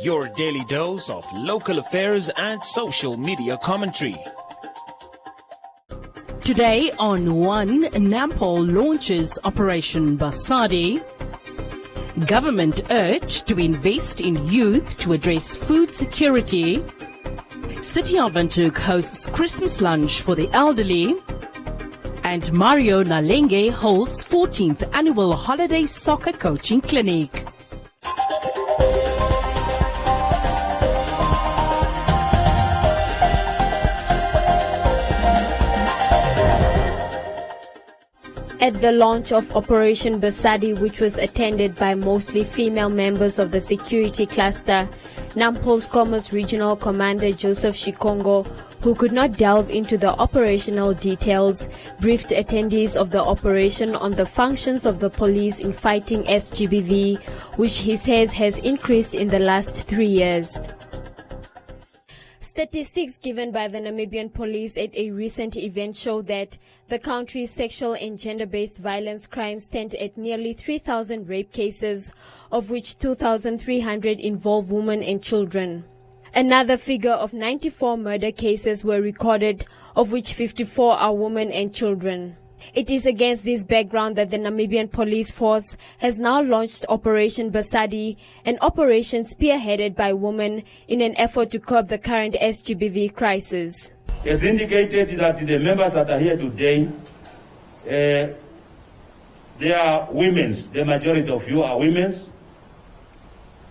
your daily dose of local affairs and social media commentary. Today on 1, Nampol launches Operation Basadi. Government urged to invest in youth to address food security. City of Windhoek hosts Christmas lunch for the elderly. And Mario Nalenge holds 14th annual holiday soccer coaching clinic. At the launch of Operation Basadi, which was attended by mostly female members of the security cluster, Nampol's Commerce Regional Commander Joseph Shikongo, who could not delve into the operational details, briefed attendees of the operation on the functions of the police in fighting SGBV, which he says has increased in the last 3 years. Statistics given by the Namibian police at a recent event show that the country's sexual and gender-based violence crimes stand at nearly 3,000 rape cases, of which 2,300 involve women and children. Another figure of 94 murder cases were recorded, of which 54 are women and children. It is against this background that the Namibian police force has now launched Operation Basadi, an operation spearheaded by women in an effort to curb the current SGBV crisis. It's indicated that the members that are here today, they are women. The majority of you are women.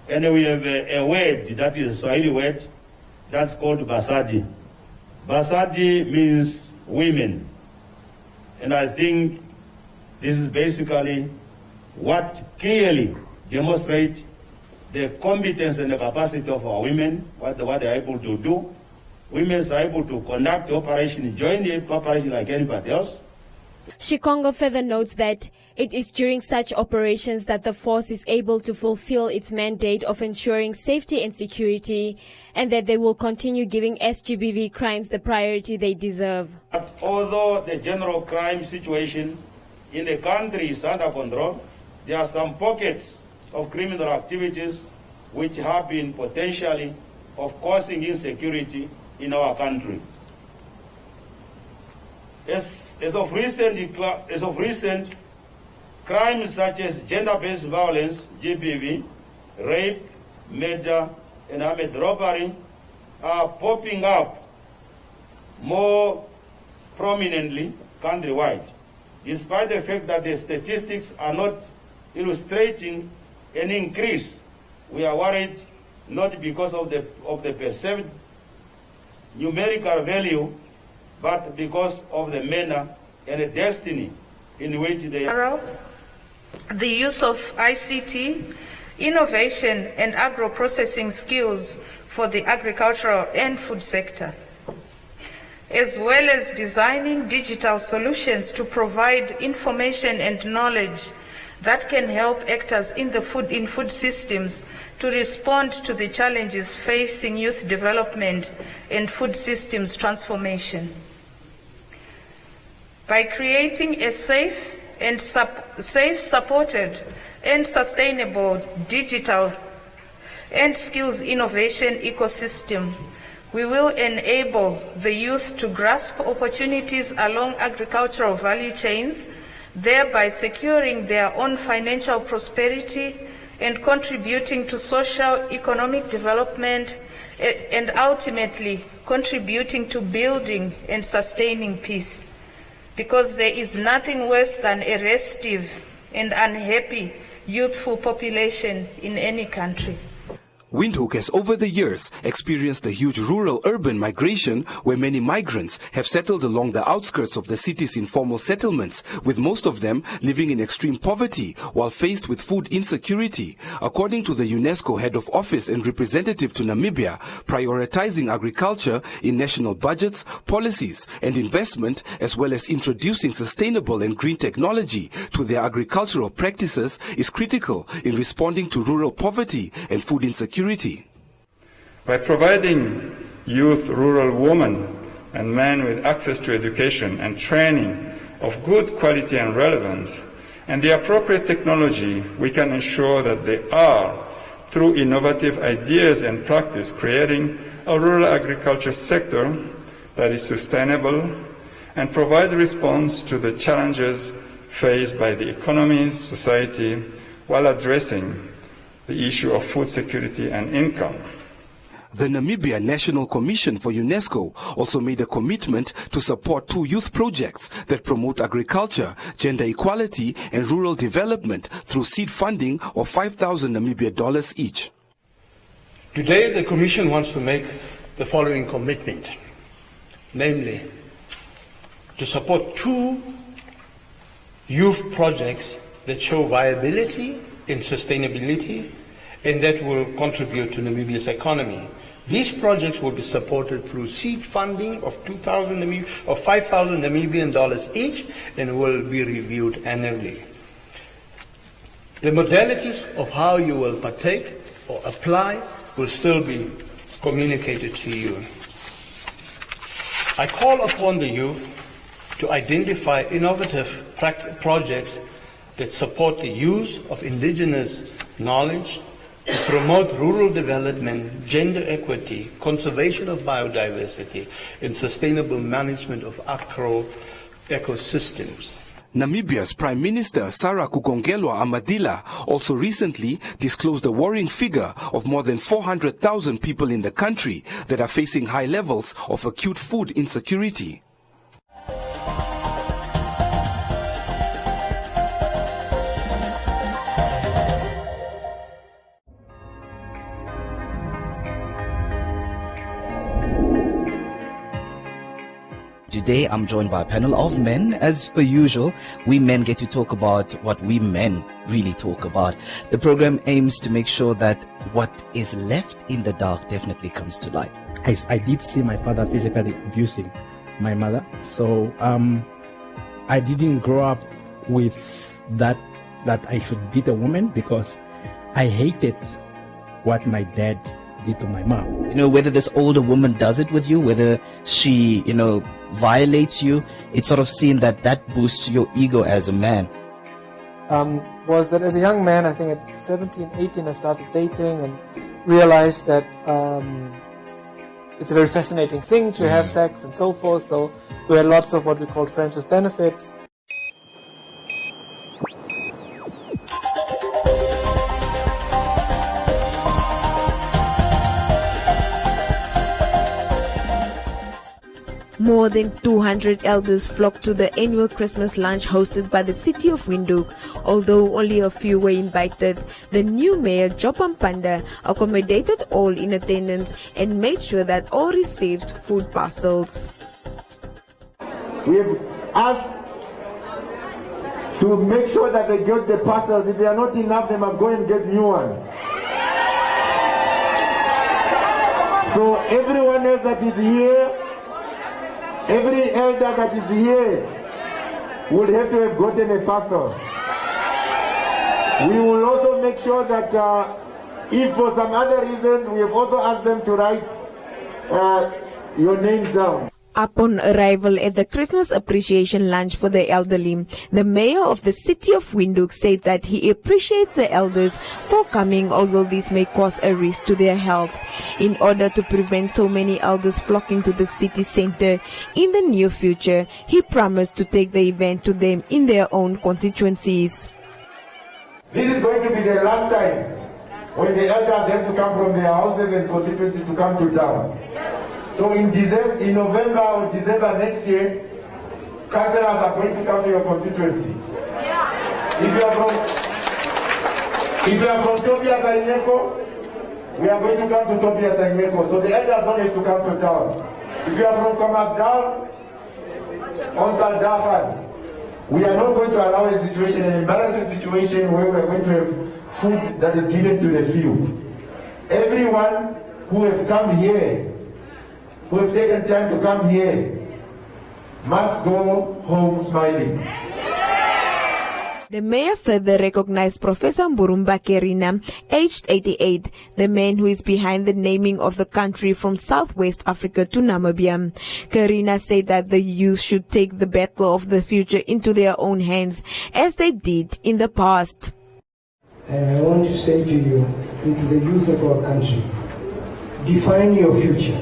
And we have a word, that is a Swahili word, that's called Basadi. Basadi means women. And I think this is basically what clearly demonstrates the competence and the capacity of our women, what they are able to do. Women are able to conduct the operation, join the operation like anybody else. Shikongo further notes that it is during such operations that the force is able to fulfill its mandate of ensuring safety and security, and that they will continue giving SGBV crimes the priority they deserve. But although the general crime situation in the country is under control, there are some pockets of criminal activities which have been potentially of causing insecurity in our country. As of recent, crimes such as gender-based violence, GBV, rape, murder, and armed robbery are popping up more prominently countrywide, despite the fact that the statistics are not illustrating an increase. We are worried not because of the perceived numerical value, but because of the manner and the destiny in which they are. The use of ICT, innovation and agro-processing skills for the agricultural and food sector, as well as designing digital solutions to provide information and knowledge that can help actors in food systems to respond to the challenges facing youth development and food systems transformation. By creating a safe, supported, and sustainable digital and skills innovation ecosystem, we will enable the youth to grasp opportunities along agricultural value chains, thereby securing their own financial prosperity and contributing to social economic development, and ultimately contributing to building and sustaining peace. Because there is nothing worse than a restive and unhappy youthful population in any country. Windhoek has over the years experienced a huge rural-urban migration where many migrants have settled along the outskirts of the city's informal settlements, with most of them living in extreme poverty while faced with food insecurity. According to the UNESCO head of office and representative to Namibia, prioritizing agriculture in national budgets, policies and investment, as well as introducing sustainable and green technology to their agricultural practices, is critical in responding to rural poverty and food insecurity. By providing youth, rural women and men with access to education and training of good quality and relevance, and the appropriate technology, we can ensure that they are through innovative ideas and practice, creating a rural agriculture sector that is sustainable and provide a response to the challenges faced by the economy, society, while addressing the issue of food security and income. The Namibia National Commission for UNESCO also made a commitment to support 2 youth projects that promote agriculture, gender equality and rural development through seed funding of 5,000 Namibia dollars each. Today the Commission wants to make the following commitment, namely to support 2 youth projects that show viability and sustainability and that will contribute to Namibia's economy. These projects will be supported through seed funding of 5,000 Namibian dollars each and will be reviewed annually. The modalities of how you will partake or apply will still be communicated to you. I call upon the youth to identify innovative projects that support the use of indigenous knowledge, to promote rural development, gender equity, conservation of biodiversity, and sustainable management of ecosystems. Namibia's Prime Minister Sarah Kugongelwa Amadila also recently disclosed a worrying figure of more than 400,000 people in the country that are facing high levels of acute food insecurity. Today, I'm joined by a panel of men. As per usual, we men get to talk about what we men really talk about. The program aims to make sure that what is left in the dark definitely comes to light. I did see my father physically abusing my mother. So I didn't grow up with that I should beat a woman, because I hated what my dad did to my mom. You know, whether this older woman does it with you, whether she, violates you, it's sort of seen that boosts your ego as a man. Was that as a young man, I think at 17, 18, I started dating and realized that it's a very fascinating thing to have sex and so forth. So we had lots of what we call friends with benefits. More than 200 elders flocked to the annual Christmas lunch hosted by the city of Windhoek. Although only a few were invited, the new mayor, Jopam Panda, accommodated all in attendance and made sure that all received food parcels. We have asked to make sure that they get the parcels. If they are not enough, they must go and get new ones. So everyone else that is here, every elder that is here would have to have gotten a parcel. We will also make sure that if for some other reason, we have also asked them to write your names down. Upon arrival at the Christmas appreciation lunch for the elderly, the mayor of the city of Windhoek said that he appreciates the elders for coming, although this may cause a risk to their health. In order to prevent so many elders flocking to the city center in the near future, he promised to take the event to them in their own constituencies. This is going to be the last time when the elders have to come from their houses and constituencies to come to town. So in November or December next year, councillors are going to come to your constituency. If you are from Tobias Aineko, we are going to come to Tobias Aineko. So the elders don't have to come to town. If you are from Kamasdal, Onsal Dahan, we are not going to allow an embarrassing situation where we are going to have food that is given to the few. Everyone who has come here, who have taken time to come here, must go home smiling. The mayor further recognized Professor Mburumba Kerina, aged 88, the man who is behind the naming of the country from Southwest Africa to Namibia. Kerina said that the youth should take the battle of the future into their own hands, as they did in the past. And I want to say to you, into the youth of our country. Define your future.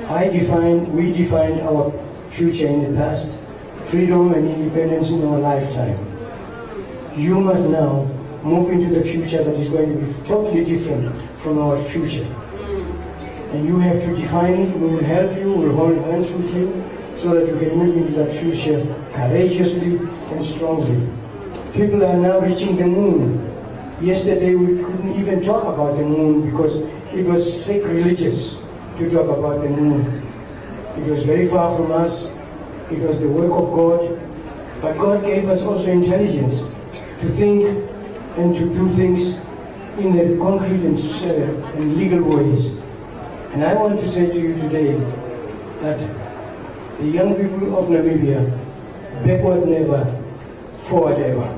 We define our future in the past, freedom and independence in our lifetime. You must now move into the future that is going to be totally different from our future. And you have to define it. We will help you, we will hold hands with you, so that you can move into that future courageously and strongly. People are now reaching the moon. Yesterday we couldn't even talk about the moon because it was sacrilegious to talk about the moon. It was very far from us. It was the work of God. But God gave us also intelligence to think and to do things in the concrete and legal ways. And I want to say to you today that the young people of Namibia, backward never, forward ever.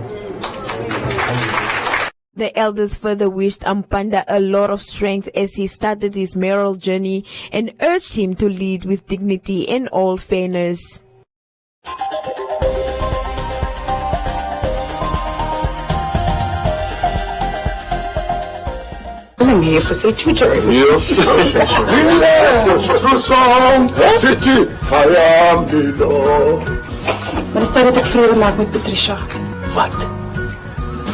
The elders further wished Ampanda a lot of strength as he started his mayoral journey and urged him to lead with dignity and all fairness. I'm here for sy tutoring. Maar is dat ek vrede maak met Patricia? Wat?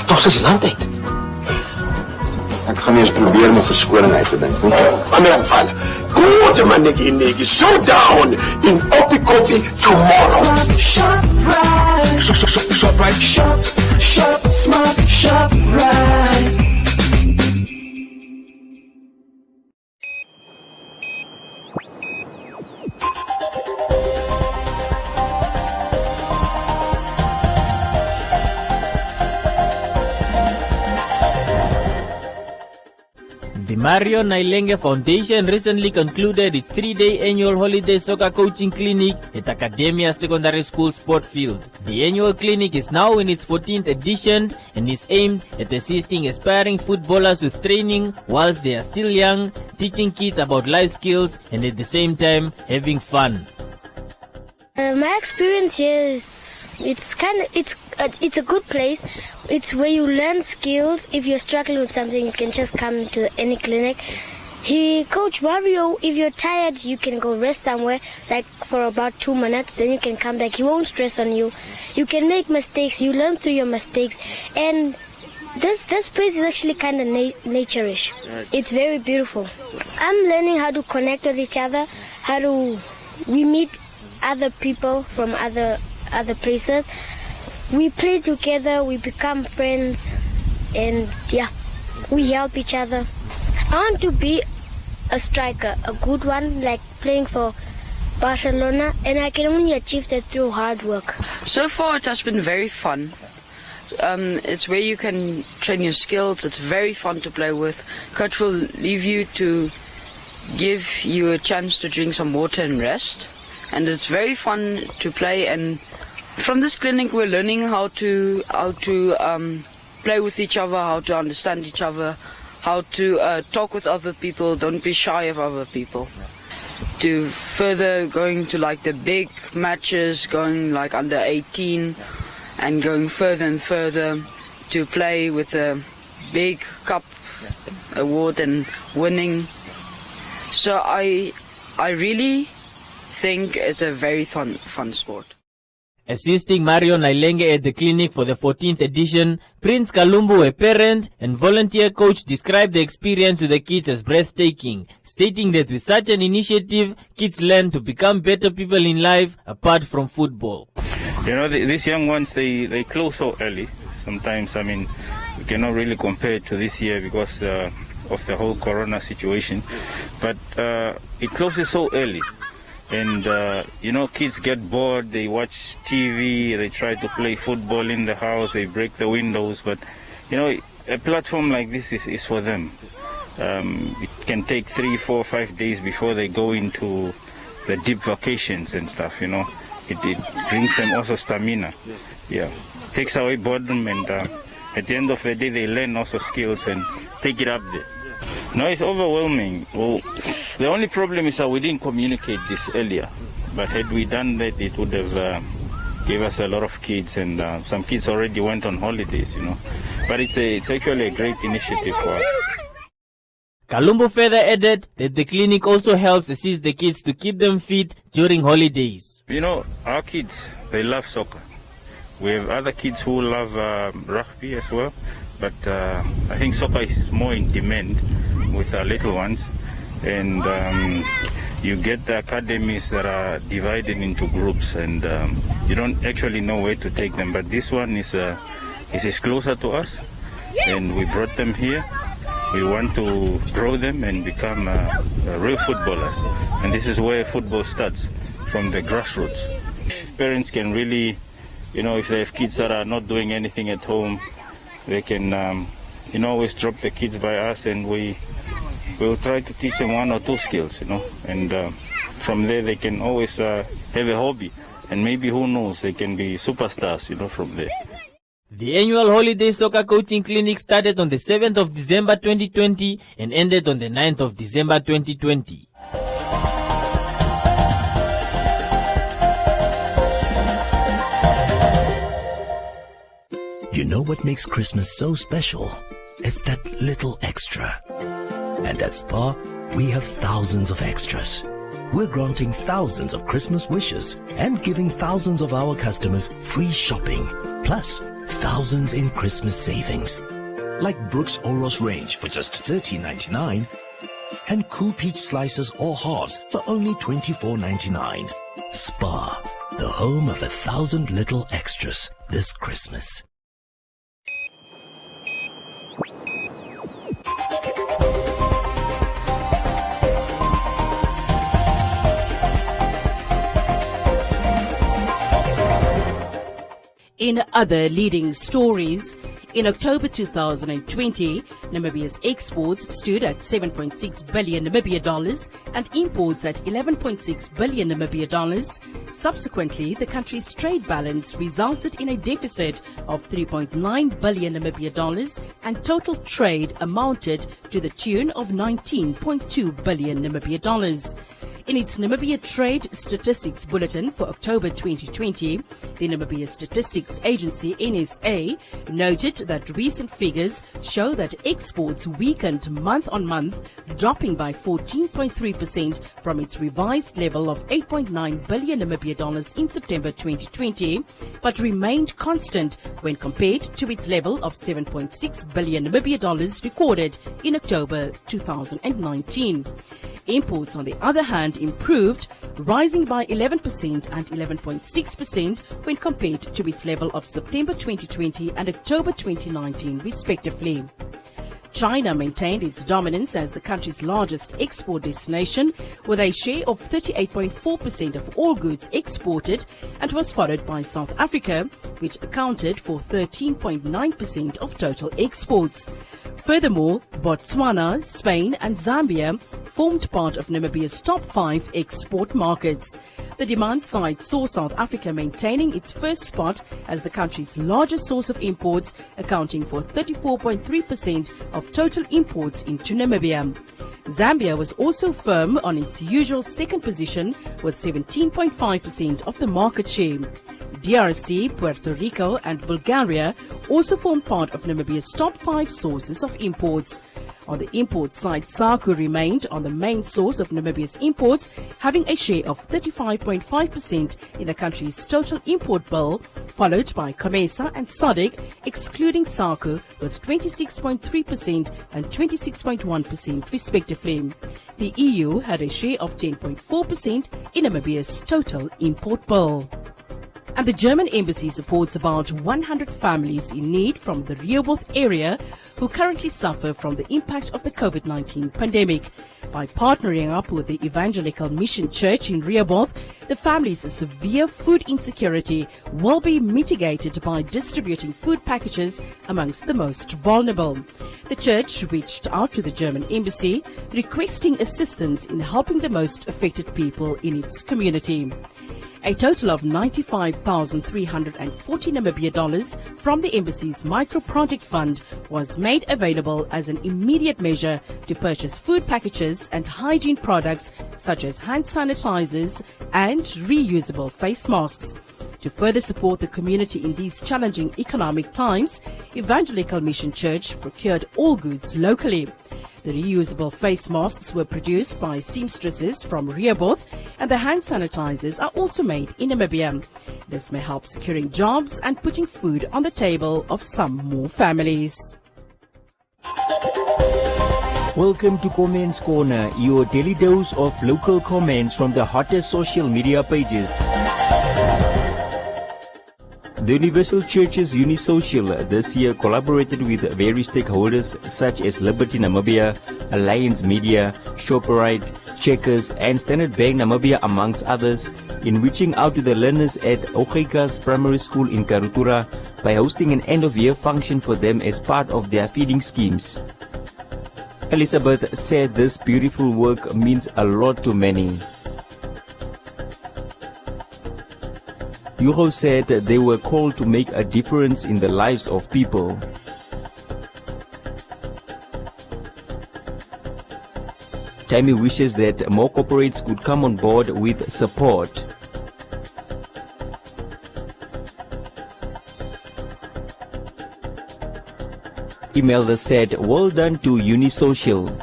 Toch is land uit. Ek gaan eers probeer om 'n verskoning uit te dink. Amramfala, grote manigi, show down in Opi Coffee tomorrow. Shop right. Shop right. Shop smart. Shop right. The Mario Nailenge Foundation recently concluded its 3-day annual holiday soccer coaching clinic at Academia Secondary School Sport Field. The annual clinic is now in its 14th edition and is aimed at assisting aspiring footballers with training whilst they are still young, teaching kids about life skills and at the same time having fun. My experience here is it's a good place. It's where you learn skills. If you're struggling with something, you can just come to any clinic. Coach Mario, if you're tired, you can go rest somewhere, like for about 2 minutes, then you can come back. He won't stress on you. You can make mistakes. You learn through your mistakes. And this place is actually kind of nature-ish. It's very beautiful. I'm learning how to connect with each other, we meet other people from other places. We play together, we become friends, and yeah, we help each other. I want to be a striker, a good one, like playing for Barcelona, and I can only achieve that through hard work. So far it has been very fun. It's where you can train your skills. It's very fun to play with. Coach will leave you to give you a chance to drink some water and rest. And it's very fun to play, and from this clinic we're learning how to play with each other, how to understand each other, how to talk with other people, don't be shy of other people. To further going to like the big matches, going like under 18 and going further and further to play with a big cup award and winning. So I really think it's a very fun sport. Assisting Mario Nailenge at the clinic for the 14th edition, Prince Kalumbu, a parent and volunteer coach, described the experience with the kids as breathtaking, stating that with such an initiative, kids learn to become better people in life apart from football. You know, these young ones, they close so early. Sometimes, I mean, we cannot really compare it to this year because of the whole corona situation. But it closes so early. And, you know, kids get bored, they watch TV, they try to play football in the house, they break the windows. But, you know, a platform like this is for them. It can take 3, 4, 5 days before they go into the deep vacations and stuff, you know. It brings them also stamina. Yeah, takes away boredom, and at the end of the day they learn also skills and take it up there. No, it's overwhelming. Well, the only problem is that we didn't communicate this earlier. But had we done that, it would have gave us a lot of kids, and some kids already went on holidays, you know. But it's actually a great initiative for us. Kalumbo further added that the clinic also helps assist the kids to keep them fit during holidays. You know, our kids, they love soccer. We have other kids who love rugby as well, but I think soccer is more in demand with our little ones. And you get the academies that are divided into groups, and you don't actually know where to take them. But this one is closer to us, and we brought them here. We want to grow them and become real footballers. And this is where football starts, from the grassroots. Parents can really, you know, if they have kids that are not doing anything at home, they can, always drop the kids by us, and we'll try to teach them 1 or 2 skills, and from there they can always have a hobby, and maybe, who knows, they can be superstars, from there. The annual holiday soccer coaching clinic started on the 7th of December 2020 and ended on the 9th of December 2020. You know what makes Christmas so special? It's that little extra. And at Spar, we have thousands of extras. We're granting thousands of Christmas wishes and giving thousands of our customers free shopping, plus thousands in Christmas savings. Like Brooks Oros range for just $13.99 and Cool Peach slices or halves for only $24.99. Spar, the home of 1,000 little extras this Christmas. In other leading stories, in October 2020, Namibia's exports stood at 7.6 billion Namibia dollars and imports at 11.6 billion Namibia dollars. Subsequently, the country's trade balance resulted in a deficit of 3.9 billion Namibia dollars, and total trade amounted to the tune of 19.2 billion Namibia dollars. In its Namibia Trade Statistics Bulletin for October 2020, the Namibia Statistics Agency, NSA, noted that recent figures show that exports weakened month on month, dropping by 14.3% from its revised level of 8.9 billion Namibia dollars in September 2020, but remained constant when compared to its level of 7.6 billion Namibia dollars recorded in October 2019. Imports, on the other hand, improved, rising by 11% and 11.6% when compared to its level of September 2020 and October 2019, respectively. China maintained its dominance as the country's largest export destination, with a share of 38.4% of all goods exported, and was followed by South Africa, which accounted for 13.9% of total exports. Furthermore, Botswana, Spain and Zambia formed part of Namibia's top 5 export markets. The demand side saw South Africa maintaining its first spot as the country's largest source of imports, accounting for 34.3% of total imports into Namibia. Zambia was also firm on its usual second position with 17.5% of the market share. DRC, Puerto Rico and Bulgaria also formed part of Namibia's top 5 sources of imports. On the import side, SACU remained on the main source of Namibia's imports, having a share of 35.5% in the country's total import bill, followed by COMESA and SADC, excluding SACU, with 26.3% and 26.1% respectively. The EU had a share of 10.4% in Namibia's total import bill. And the German embassy supports about 100 families in need from the Rehoboth area who currently suffer from the impact of the COVID-19 pandemic. By partnering up with the Evangelical Mission Church in Rehoboth, the families' severe food insecurity will be mitigated by distributing food packages amongst the most vulnerable. The church reached out to the German embassy, requesting assistance in helping the most affected people in its community. A total of 95,340 Namibia dollars from the embassy's micro-project fund was made available as an immediate measure to purchase food packages and hygiene products such as hand sanitizers and reusable face masks. To further support the community in these challenging economic times, Evangelical Mission Church procured all goods locally. The reusable face masks were produced by seamstresses from Rehoboth, and the hand sanitizers are also made in Namibia. This may help securing jobs and putting food on the table of some more families. Welcome to Comments Corner, your daily dose of local comments from the hottest social media pages. The Universal Church's Unisocial this year collaborated with various stakeholders such as Liberty Namibia, Alliance Media, Shoprite, Checkers and Standard Bank Namibia amongst others in reaching out to the learners at Ogeika's Primary School in Karutura by hosting an end-of-year function for them as part of their feeding schemes. Elizabeth said this beautiful work means a lot to many. Hugo said they were called to make a difference in the lives of people. Tammy wishes that more corporates could come on board with support. Imelda said, "Well done to Unisocial."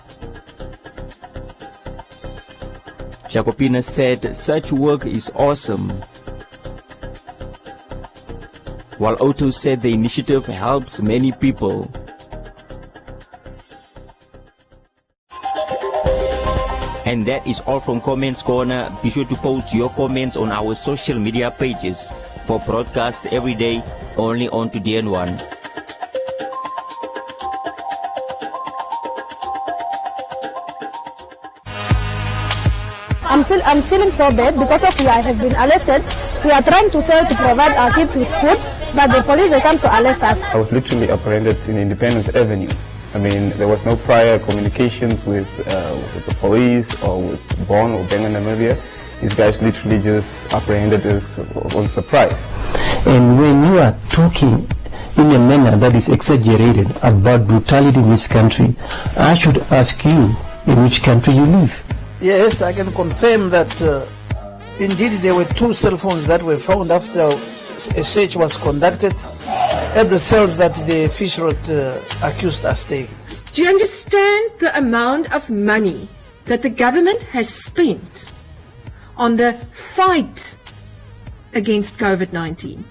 Jacopina said, "Such work is awesome." While Otto said the initiative helps many people. And that is all from Comments Corner. Be sure to post your comments on our social media pages for broadcast every day only on Today and One. I'm feeling so bad because of I have been arrested. We are trying to sell to provide our kids with food, but the police they come to arrest us. I was literally apprehended in Independence Avenue. I mean, there was no prior communications with the police or with Bonn or Benga Namibia. These guys literally just apprehended us on surprise. And when you are talking in a manner that is exaggerated about brutality in this country, I should ask you in which country you live. Yes, I can confirm that indeed there were 2 cell phones that were found after a search was conducted at the cells that the Fish Road accused us staying. Do you understand the amount of money that the government has spent on the fight against COVID-19?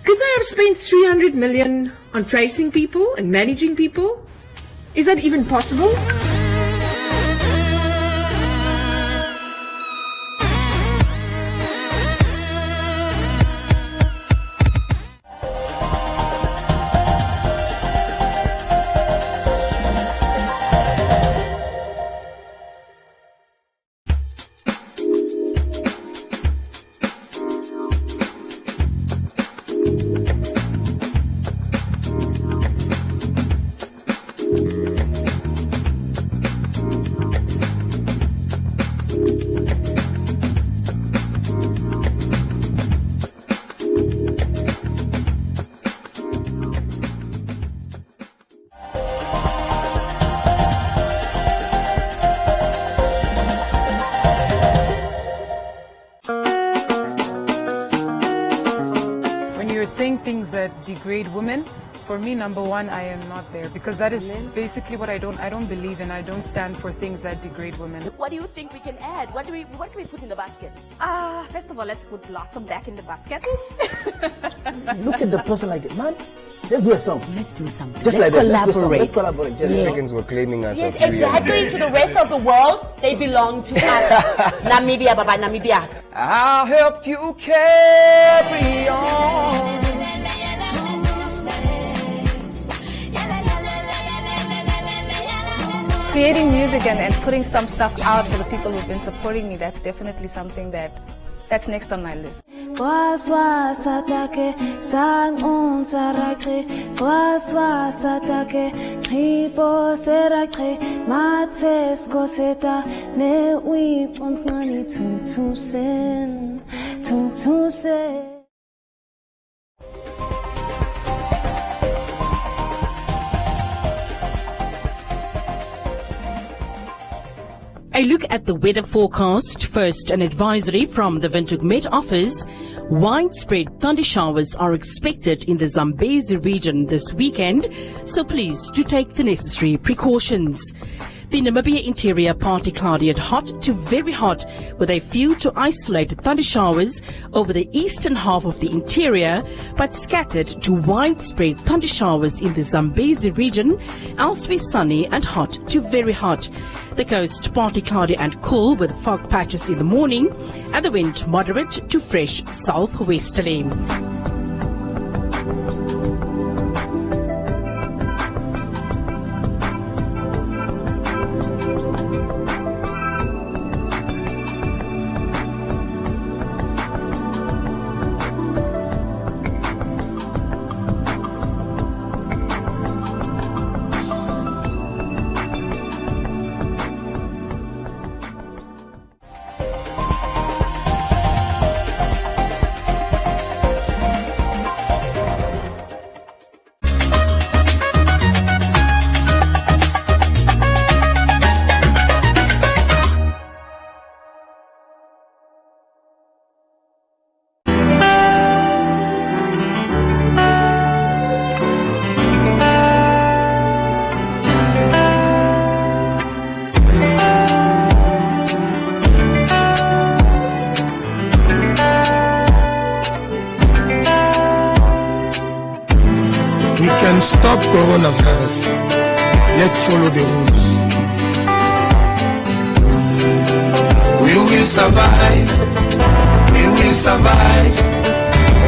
Could they have spent 300 million on tracing people and managing people? Is that even possible? Things that degrade women, for me, number one, I am not there, because that is basically what I don't believe in. I don't stand for things that degrade women. What do you think we can add? What can we put in the basket? First of all, let's put Blossom back in the basket. Look at the person like, man, let's do a song. Let's do something. Just let's like collaborate. Let's collaborate. The Africans were claiming us. Yes, exactly. To the rest of the world, they belong to us. Namibia, bye-bye, Namibia. I'll help you carry on. Creating music and putting some stuff out for the people who've been supporting me, that's definitely something that's next on my list. A look at the weather forecast. First, an advisory from the Windhoek Met Office. Widespread thunder showers are expected in the Zambezi region this weekend, so please do take the necessary precautions. The Namibia interior partly cloudy and hot to very hot, with a few to isolated thunder showers over the eastern half of the interior, but scattered to widespread thunder showers in the Zambezi region, elsewhere sunny and hot to very hot. The coast partly cloudy and cool with fog patches in the morning, and the wind moderate to fresh southwesterly. Stop coronavirus. Let's follow the rules. We will survive. We will survive.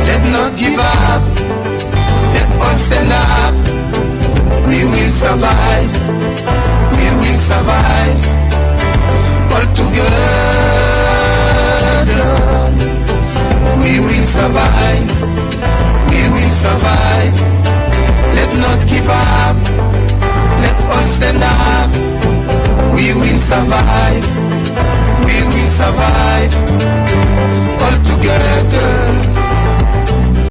Let not give up. Let all stand up. We will survive. We will survive. All together. We will survive. We will survive. Let not give up. Let all stand up. We will survive. We will survive. All together.